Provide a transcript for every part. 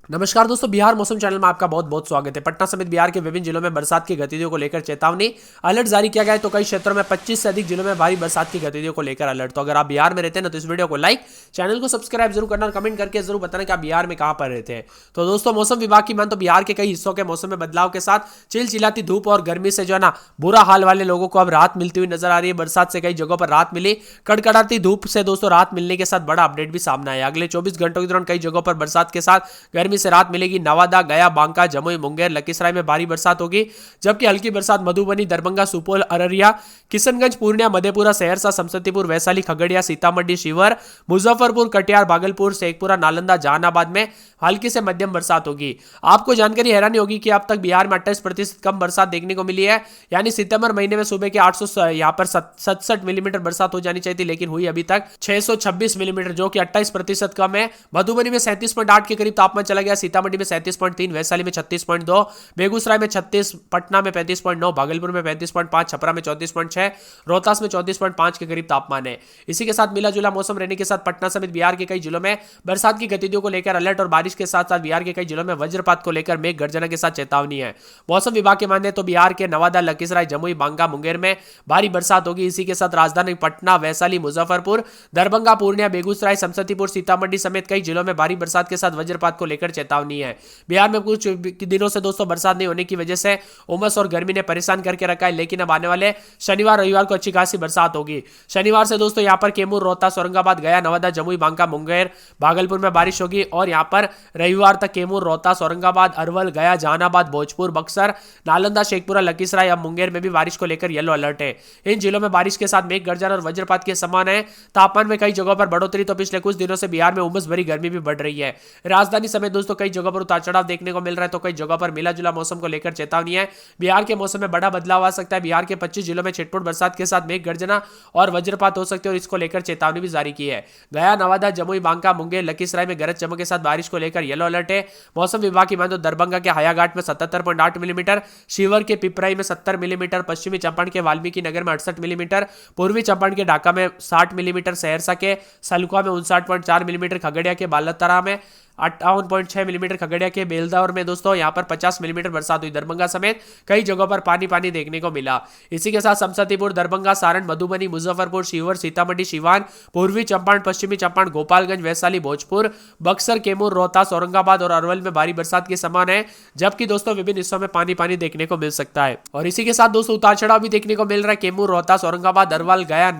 नमस्कार दोस्तों, बिहार मौसम चैनल में आपका बहुत बहुत स्वागत है। पटना समेत बिहार के विभिन्न जिलों में बरसात की गतिविधियों को लेकर चेतावनी अलर्ट जारी किया गया है। तो कई क्षेत्रों में 25 से अधिक जिलों में भारी बरसात की गतिविधियों को लेकर अलर्ट। तो अगर आप बिहार में रहते हैं ना तो इस वीडियो को लाइक, चैनल को सब्सक्राइब जरूर करना और कमेंट करके जरूर बताना कि आप बिहार में कहां पर रहते हैं। तो दोस्तों, मौसम विभाग की मान तो बिहार के कई हिस्सों के मौसम में बदलाव के साथ चिलचिलाती धूप और गर्मी से जो है ना बुरा हाल वाले लोगों को अब राहत मिलती हुई नजर आ रही है। बरसात से कई जगहों पर राहत मिली। कड़कड़ाती धूप से दोस्तों राहत मिलने के साथ बड़ा अपडेट भी सामने आया। अगले 24 घंटों के दौरान कई जगहों पर बरसात के साथ गर्मी से राहत मिलेगी। नवादा, गया, बांका, जमुई, मुंगेर, लखीसराय में भारी बरसात होगी, जबकि हल्की बरसात मधुबनी, दरभंगा, सुपौल, अररिया, किशनगंज, पूर्णिया, मधेपुरा, सहरसा, समस्तीपुर, वैशाली, खगड़िया, सीतामढ़ी, शिवहर, मुजफ्फरपुर, कटिहार, भागलपुर, शेखपुरा, नालंदा, जहानाबाद में हल्की से मध्यम बरसात होगी। आपको जानकारी हैरानी होगी कि अब तक बिहार में 28% कम बरसात देखने को मिली है। यानी सितंबर महीने में सुबह के 800 यहाँ पर 67 मिलीमीटर बरसात हो जानी चाहिए थी, लेकिन हुई अभी तक 626 मिलीमीटर, जो कि 28% कम है। मधुबनी में 37.8 के करीब तापमान चला गया, सीतामढ़ी में 37.3, वैशाली में 36.2, बेगूसराय में 36, पटना में 35.9, भागलपुर में 35.5, छपरा में 34.6, रोहतास में 34.5 के करीब तापमान है। इसी के साथ मिला जुला मौसम रहने के साथ पटना समेत बिहार के कई जिलों में बरसात की गतिविधियों को लेकर अलर्ट और बारिश के साथ साथ बिहार के कई जिलों में वज्रपात को लेकर मेघ गर्जना के साथ चेतावनी है। मौसम विभाग के माने तो बिहार के नवादा, लखीसराय, जमुई, बांका, मुंगेर में भारी बरसात होगी। इसी के साथ राजधानी पटना, वैशाली, मुजफ्फरपुर, दरभंगा, पूर्णिया, बेगूसराय, समस्तीपुर, सीतामढ़ी समेत कई जिलों में भारी बरसात के साथ वज्रपात को लेकर चेतावनी है। बिहार में कुछ दिनों से दोस्तों बरसात नहीं होने की वजह से उमस और गर्मी ने परेशान करके रखा है, लेकिन अब आने वाले शनिवार रविवार को अच्छी खासी बरसात होगी। शनिवार से दोस्तों यहां पर कैमूर, रोहतास, औरंगाबाद, गया, नवादा, जमुई, बांका, मुंगेर, भागलपुर में बारिश होगी और यहां पर रविवार तक कैमूर, रोहतास, औरंगाबाद, अरवल, गया, जहानाबाद, भोजपुर, बक्सर, नालंदा, शेखपुरा, लखीसराय और मुंगेर में भी बारिश को लेकर येलो अलर्ट है। इन जिलों में बारिश के साथ मेघ गर्जन और वज्रपात के समान है। तापमान में कई जगहों पर बढ़ोतरी, तो पिछले कुछ दिनों से बिहार में उमस भरी गर्मी भी बढ़ रही है। राजधानी समेत दोस्तों कई जगहों पर उतार चढ़ाव देखने को मिल रहा है, तो कई जगहों पर मिला जुला मौसम को लेकर चेतावनी है। बिहार के मौसम में बड़ा बदलाव आ सकता है। बिहार के 25 जिलों में छिटपुट बरसात के साथ मेघ गर्जना और वज्रपात हो सकते हैं और इसको लेकर चेतावनी भी जारी की है। गया, नवादा, जमुई, बांका, मुंगेर, लखीसराय में गरज चमक के साथ बारिश को लेकर येलो अलर्ट है। मौसम विभाग की माने तो दरभंगा के हायाघाट में 77.8 मिलीमीटर, शिवहर के पिपराई में 70 मिलीमीटर, पश्चिमी चंपारण के वाल्मीकि नगर में 68 मिलीमीटर, पूर्वी चंपारण के ढाका में 60 मिलीमीटर, सहरसा के सलकुआ में 59.4 मिलीमीटर, खगड़िया के बालतरा में 58.6 मिलीमीटर, खगड़िया के बेलदौर में दोस्तों यहां पर 50 मिलीमीटर बरसात हुई। दरभंगा समेत कई जगहों पर पानी पानी देखने को मिला। इसी के साथ समस्तीपुर, दरभंगा, सारण, मधुबनी, मुजफ्फरपुर, शिवहर, सीतामढ़ी, सिवान, पूर्वी चंपारण, पश्चिमी चंपारण, गोपालगंज, वैशाली, भोजपुर, बक्सर, कैमूर, रोहतास, औरंगाबाद और अरवल में भारी बरसात के समान है, जबकि दोस्तों विभिन्न हिस्सों में पानी पानी देखने को मिल सकता है। और इसी के साथ दोस्तों उतार चढ़ाव भी देखने को मिल रहा है। कैमूर, रोहतास, औरंगाबाद, अरवल, गया,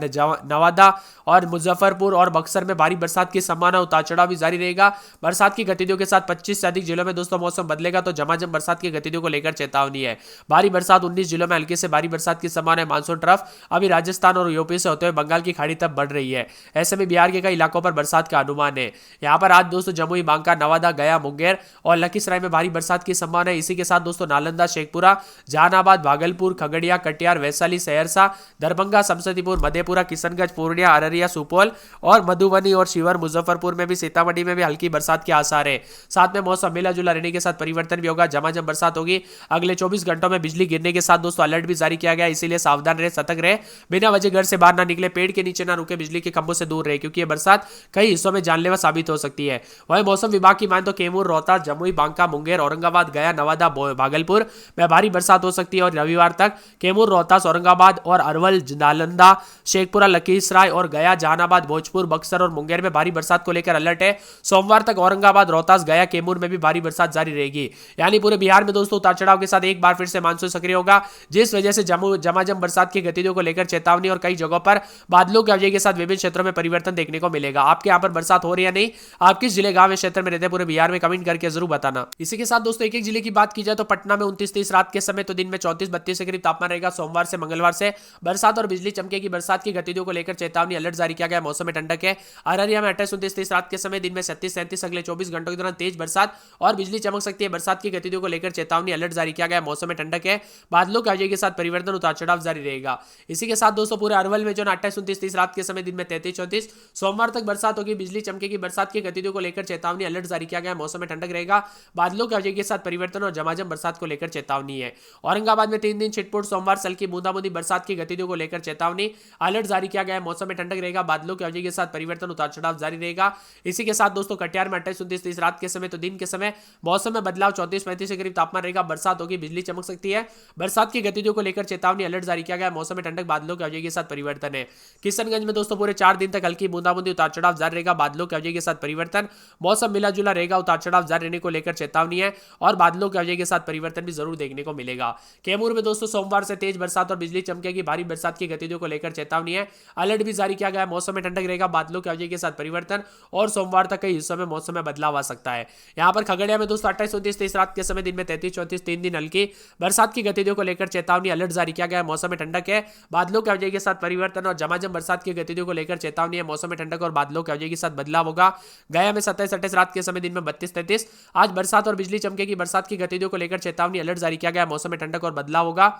नवादा और मुजफ्फरपुर और बक्सर में भारी बरसात की संभावना, उतार चढ़ाव भी जारी रहेगा। बरसात की गतिविधियों के साथ 25 से अधिक जिलों में दोस्तों मौसम बदलेगा, तो झमाझम बरसात की गतिविधियों को लेकर चेतावनी है। भारी बरसात 19 जिलों में हल्की से भारी बरसात की संभावना है। मानसून ट्रफ अभी राजस्थान और यूपी से होते हुए बंगाल की खाड़ी तक बढ़ रही है। ऐसे में बिहार के कई इलाकों पर बरसात का अनुमान है। यहाँ पर आज दोस्तों जमुई, बांका, नवादा, गया, मुंगेर और लखीसराय में भारी बरसात की संभावना है। इसी के साथ दोस्तों नालंदा, शेखपुरा, जहानाबाद, भागलपुर, खगड़िया, कटिहार, वैशाली, सहरसा, दरभंगा, समस्तीपुर, मधेपुरा, किशनगंज, पूर्णिया, अररिया, सुपौल और मधुबनी और शिवहर, मुजफ्फरपुर में भी, सीतामढ़ी में भी हल्की बरसात के आसार है। साथ में मौसम मिला जुला रहने के साथ परिवर्तन भी होगा, झमाझम बरसात होगी। अगले 24 घंटों में बिजली गिरने के साथ दोस्तों अलर्ट भी जारी किया गया, इसीलिए सावधान रहे, सतर्क रहे, बिना वजह घर से बाहर ना निकले, पेड़ के नीचे ना रुके, बिजली के खंभों से दूर रहे, क्योंकि यह बरसात कई हिस्सों में जानलेवा साबित हो सकती है। वहीं मौसम विभाग की माने तो कैमूर, रोहतास, जमुई, बांका, मुंगेर, औरंगाबाद, गया, नवादा, भागलपुर में भारी बरसात हो सकती है और रविवार तक कैमूर, रोहतास, औरंगाबाद और अरवल, नालंदा, शेखपुरा, लखीसराय और गया, जहानाबाद, भोजपुर, बक्सर और मुंगेर में भारी बरसात को लेकर अलर्ट है। सोमवार तक औरंगाबाद, रोहतास, गया, कैमूर में भी भारी बरसात जारी रहेगी। यानी पूरे बिहार में दोस्तों उतार चढ़ाव के साथ एक बार फिर से मानसून सक्रिय होगा, जिस वजह से झमाझम बरसात की गतिविधियों को लेकर चेतावनी और कई जगहों पर बादलों की वजह के साथ विभिन्न क्षेत्रों में परिवर्तन देखने को मिलेगा। आपके यहाँ पर बरसात हो रही है नहीं, आप किस जिले, गांव, क्षेत्र में रहते हैं पूरे बिहार में, कमेंट करके जरूर बताना। इसी के साथ दोस्तों एक एक जिले की बात की जाए तो पटना में 29-30 रात के समय, तो दिन में 34-32 के करीब तापमान रहेगा। सोमवार से मंगलवार से बरसात और बिजली चमकेगी। बरसात की गतिविधियों को लेकर चेतावनी अलर्ट जारी किया गया। मौसम में ठंडक है। अररिया में 28-29-30 रात के समय, दिन में 37-37, अगले 24 घंटों के दौरान तेज बरसात और बिजली चमक सकती है। बरसात की गतिविधियों को लेकर चेतावनी अलर्ट जारी किया गया। मौसम में ठंडक है, बादलों की वजह के साथ परिवर्तन, उतार चढ़ाव जारी रहेगा। इसी के साथ दोस्तों पूरे अरवल में जो 28-29-30 रात के समय, दिन में 33-34, सोमवार तक बरसात होगी, बिजली चमकेगी। बरसात की गतिविधियों को लेकर चेतावनी अलर्ट जारी किया गया। मौसम में ठंडक रहेगा, बादलों की वजह के साथ परिवर्तन और झमाझम बरसात को लेकर चेतावनी है। औरंगाबाद में 3 दिन छिटपुट, सोमवार से हल्की बूंदाबूंदी बरसात की गतिविधियों को लेकर चेतावनी अलर्ट जारी किया गया है। मौसम में ठंडक रहेगा, बादलों की वजह के साथ परिवर्तन, उतार चढ़ाव जारी रहेगा। इसी के साथ दोस्तों कटिहार में 28 29-30 रात के समय। तो दिन के समय मौसम में बदलाव, 34-35 के करीब तापमान रहेगा, बरसात होगी, बिजली चमक सकती है। बरसात की गतिविधियों को लेकर चेतावनी, अलर्ट जारी किया गया। मौसम में ठंडक, बादलों की आवाजाही के साथ परिवर्तन है। किशनगंज में दोस्तों पूरे 4 दिन तक हल्की बूंदाबूंदी, उतार चढ़ाव जारी रहेगा, बादलों की आवाजाही के साथ परिवर्तन। मौसम मिला जुला रहेगा, उतार चढ़ाव जारी रहने को लेकर चेतावनी है और बादलों की आवाजाही के साथ परिवर्तन भी जरूर देखने को मिलेगा। कैमूर में दोस्तों सोमवार से तेज बरसात और बिजली चमकेगी, भारी बरसात की गतिविधियों को लेकर चेतावनी है, अलर्ट भी जारी किया गया। मौसम में ठंडक रहेगा, बादलों की आवाजाही के साथ परिवर्तन और सोमवार तक कई हिस्सों में मौसम में बदलाव आ सकता है। यहां पर खगड़िया में दोस्तों 28-29-30 रात के समय, दिन में 33-34, 3 दिन हल्की बरसात की गतिविधियों को लेकर चेतावनी, अलर्ट जारी किया गया। मौसम में ठंडक है, बादलों की आवाजाही के साथ परिवर्तन और झमाझम बरसात की गतिविधियों को लेकर चेतावनी है। मौसम में ठंडक और बादलों की आवाजाही के साथ बदलाव होगा। गया में 27-28 रात के समय, दिन में 32-33 आज बरसात और बिजली चमकेगी, बरसात की गतिविधियों को लेकर चेतावनी, अलर्ट जारी किया गया। मौसम में ठंडक और बदलाव होगा।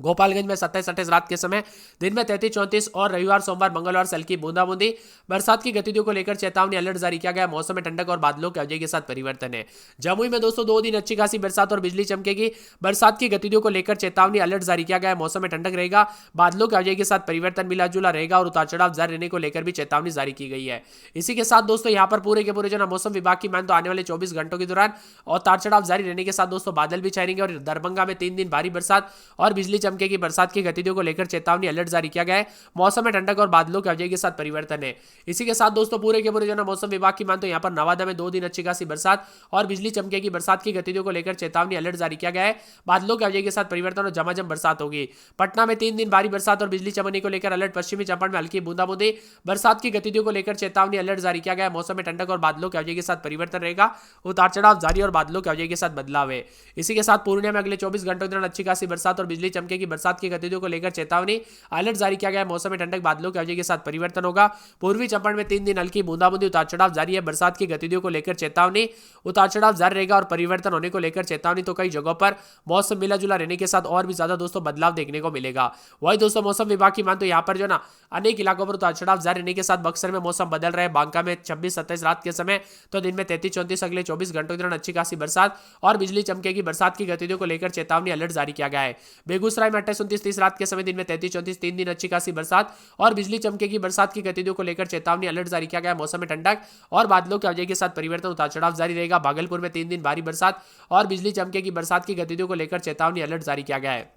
गोपालगंज में 27-28 रात के समय, दिन में 33-34 और रविवार, सोमवार, मंगलवार से हल्की बूंदाबूंदी, बरसात की गतिविधियों को लेकर चेतावनी, अलर्ट जारी किया गया। मौसम में ठंडक और बादलों की आवाजाही के साथ परिवर्तन है। जमुई में दोस्तों 2 दिन अच्छी खासी बरसात और बिजली चमकेगी, बरसात की गतिविधियों को लेकर चेतावनी, अलर्ट जारी किया गया। मौसम में ठंडक रहेगा, बादलों की आवाजाही के साथ परिवर्तन मिला जुला रहेगा और उतार चढ़ाव जारी रहने को लेकर भी चेतावनी जारी की गई है। इसी के साथ दोस्तों यहाँ पर पूरे के पूरे जो ना मौसम विभाग की मान तो आने वाले 24 घंटों के दौरान और उतार चढ़ाव जारी रहने के साथ दोस्तों बादल भी छाएंगे और दरभंगा में 3 दिन भारी बरसात और बिजली चमकेगी, बरसात की गतिविधियों को लेकर चेतावनी, अलर्ट जारी किया गया है। मौसम में ठंडक और बादलों की आवाजाही के साथ परिवर्तन है। इसी के साथ दोस्तों पूरे के पूरे जो ना मौसम विभाग की मान तो यहाँ पर नवादा में 2 दिन अच्छी खासी बरसात और बिजली चमकेगी, बरसात की गतिविधियों को लेकर चेतावनी, अलर्ट जारी किया गया है। बादलों की आवाजाही के साथ परिवर्तन और झमाझम बरसात होगी। पटना में 3 दिन भारी बरसात और बिजली चमकने को लेकर अलर्ट, पश्चिमी चंपारण में हल्की बूंदाबूंदी, बरसात की गतिविधियों को लेकर चेतावनी, अलर्ट जारी किया गया है। मौसम में ठंडक और बादलों की आवाजाही के साथ परिवर्तन रहेगा, उतार चढ़ाव जारी और बादलों की आवाजाही के साथ बदलाव है। इसी के साथ पूर्णिया में अगले 24 घंटों के दौरान अच्छी खासी बरसात और बिजली चमकेगी, बरसात की गतिविधियों को लेकर चेतावनी, अलर्ट जारी किया गया है। मौसम में ठंडक, बादलों की आवाजाही के साथ परिवर्तन होगा। पूर्वी चंपारण में 3 दिन हल्की बूंदाबूंदी, उतार चढ़ाव जारी है, बरसात की गतिविधियों को लेकर चेतावनी, उतार चढ़ाव जारी रहेगा और परिवर्तन होने को लेकर चेतावनी। तो कई जगहों पर मौसम मिला जुला रहने के साथ और भी ज्यादा दोस्तों बदलाव देखने को मिलेगा। वही दोस्तों मौसम विभाग की मान तो यहाँ पर जो ना अनेक इलाकों पर उतार चढ़ाव जारी रहने के साथ बक्सर में मौसम बदल रहा है। बांका में 26-27 रात के समय, तो दिन में 33-34 अगले 24 घंटों के दौरान अच्छी खासी बरसात और बिजली चमकेगी, बरसात की गतिविधियों को लेकर चेतावनी, अलर्ट जारी किया गया है। बेगूसराय में 28-29-30 रात के समय, दिन में 33-34 3 दिन अच्छी खासी बरसात और बिजली चमकेगी, बरसात की गतिविधियों को लेकर चेतावनी, अलर्ट जारी किया गया है। मौसम में ठंडक और बादलों की आवाजाही के साथ परिवर्तन, उतार चढ़ाव जारी रहेगा। भागलपुर में 3 दिन भारी बरसात और बिजली चमकेगी, बरसात की गतिविधियों को लेकर चेतावनी, अलर्ट जारी किया गया है।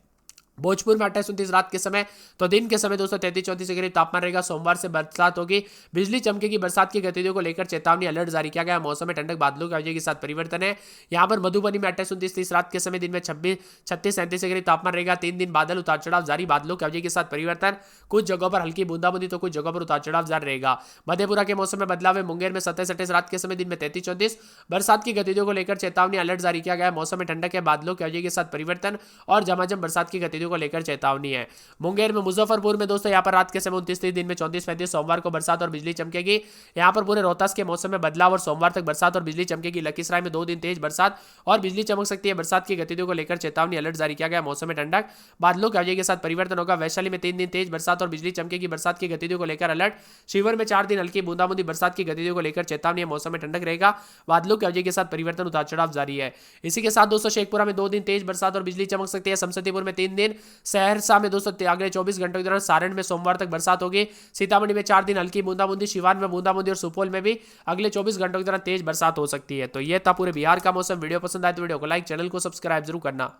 भोजपुर में 28-29 रात के समय, तो दिन के समय दोस्तों 33-34 के करीब तापमान रहेगा। सोमवार से बरसात होगी, बिजली चमकेगी, बरसात की गतिविधियों को लेकर चेतावनी, अलर्ट जारी किया गया। मौसम में ठंडक, बादलों की आवाजाही के साथ परिवर्तन है। यहाँ पर मधुबनी में 28-29-30 रात के समय, दिन में 36-37 के करीब तापमान रहेगा। 3 दिन बादल, उतार चढ़ाव जारी, बादलों की आवाजाही के साथ परिवर्तन, कुछ जगहों पर हल्की बूंदाबूंदी तो कुछ जगहों पर उतार चढ़ाव जारी रहेगा। मधेपुरा के मौसम में बदलाव है। मुंगेर में 27-28 रात के समय, दिन में 33-34 बरसात की गतिविधियों को लेकर चेतावनी, अलर्ट जारी किया गया। मौसम में ठंडक है, बादलों की आवाजाही के साथ परिवर्तन और झमाझम बरसात की गतिविधियों को लेकर चेतावनी है। मुंगेर में, मुजफ्फरपुर में दोस्तों यहाँ पर रात के समय 29, दिन में 34-35 सोमवार को बरसात और बिजली चमकेगी। यहाँ पर पूरे रोहतास के मौसम में बदलाव और सोमवार तक बरसात और बिजली चमकेगी। लखीसराय में 2 दिन तेज बरसात और बिजली चमक सकती है, बरसात की गतिविधियों को लेकर चेतावनी, अलर्ट जारी किया गया। मौसम में ठंडक, बादलों की आवाजाही के साथ परिवर्तन होगा। वैशाली में 3 दिन तेज बरसात और बिजली चमकेगी, बरसात की गतिविधियों को लेकर अलर्ट। शिवहर में 4 दिन हल्की बूंदाबूंदी, बरसात की गतिविधियों को लेकर चेतावनी है। मौसम में ठंडक रहेगा, बादलों की आवाजाही के साथ परिवर्तन, उतार चढ़ाव जारी है। इसी के साथ दोस्तों शेखपुरा में 2 दिन तेज बरसात और बिजली चमक सकती है। समस्तीपुर में 3 दिन, सहरसा में दोस्तों अगले 24 घंटों के दौरान, सारण में सोमवार तक बरसात होगी। सीतामढ़ी में 4 दिन हल्की बूंदाबूंदी, सिवान में बूंदाबूंदी और सुपौल में भी अगले 24 घंटों के दौरान तेज बरसात हो सकती है। तो यह था पूरे बिहार का मौसम। वीडियो पसंद आए तो वीडियो को लाइक, चैनल को सब्सक्राइब जरूर करना।